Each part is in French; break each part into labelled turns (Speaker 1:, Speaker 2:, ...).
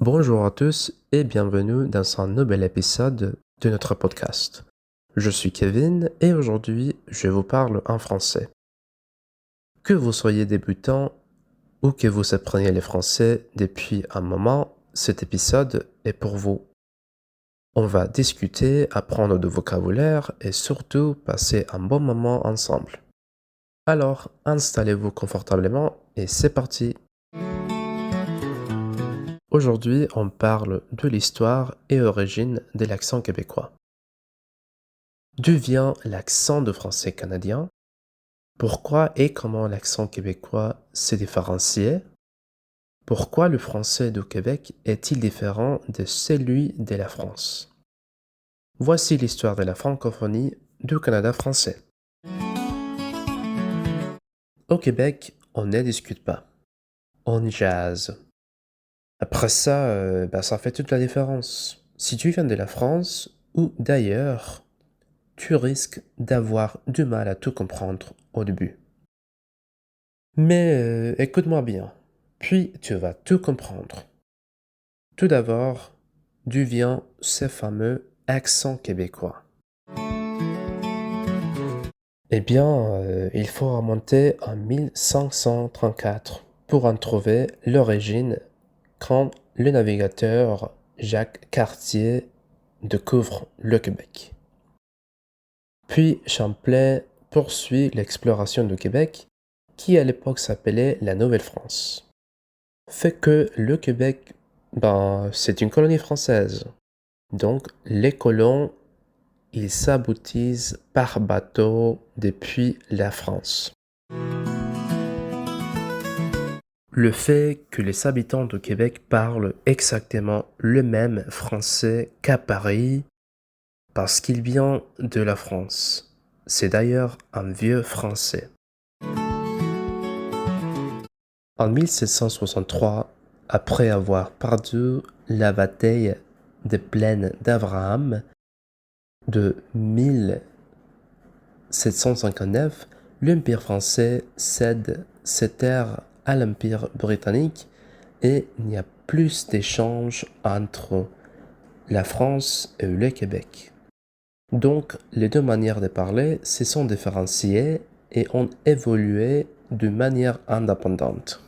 Speaker 1: Bonjour à tous et bienvenue dans un nouvel épisode de notre podcast. Je suis Kevin et aujourd'hui je vous parle en français. Que vous soyez débutant ou que vous appreniez le français depuis un moment, cet épisode est pour vous. On va discuter, apprendre du vocabulaire et surtout passer un bon moment ensemble. Alors, installez-vous confortablement et c'est parti! Aujourd'hui, on parle de l'histoire et origine de l'accent québécois. D'où vient l'accent de français canadien? Pourquoi et comment l'accent québécois s'est différencié? Pourquoi le français du Québec est-il différent de celui de la France? Voici l'histoire de la francophonie du Canada français. Au Québec, on ne discute pas. On jase. Après ça, ça fait toute la différence. Si tu viens de la France ou d'ailleurs, tu risques d'avoir du mal à tout comprendre au début. Mais écoute-moi bien, puis tu vas tout comprendre. Tout d'abord, d'où vient ce fameux accent québécois? Eh bien, il faut remonter en 1534 pour en trouver l'origine quand le navigateur Jacques Cartier découvre le Québec. Puis Champlain poursuit l'exploration du Québec, qui à l'époque s'appelait la Nouvelle-France. Fait que le Québec, c'est une colonie française. Donc les colons, ils s'aboutissent par bateau depuis la France. Le fait que les habitants du Québec parlent exactement le même français qu'à Paris, parce qu'il vient de la France. C'est d'ailleurs un vieux français. En 1763, après avoir perdu la bataille des plaines d'Abraham de 1759, l'Empire français cède ses terres à l'Empire britannique et il n'y a plus d'échanges entre la France et le Québec. Donc, les deux manières de parler se sont différenciées et ont évolué de manière indépendante.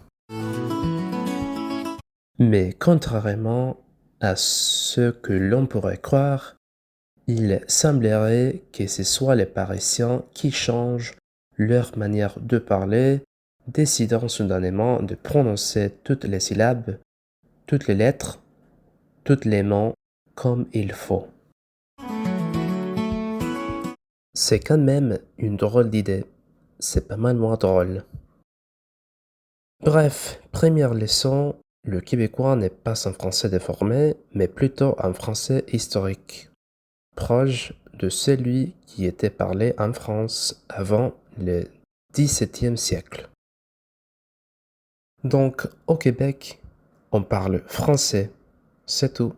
Speaker 1: Mais contrairement à ce que l'on pourrait croire, il semblerait que ce soit les Parisiens qui changent leur manière de parler, décidant soudainement de prononcer toutes les syllabes, toutes les lettres, tous les mots comme il faut. C'est quand même une drôle d'idée. C'est pas mal moins drôle. Bref, première leçon, le québécois n'est pas un français déformé, mais plutôt un français historique, proche de celui qui était parlé en France avant le XVIIe siècle. Donc, au Québec, on parle français, c'est tout.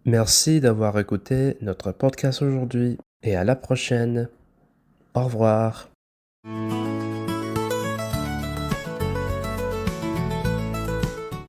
Speaker 1: Merci d'avoir écouté notre podcast aujourd'hui et à la prochaine. Au revoir.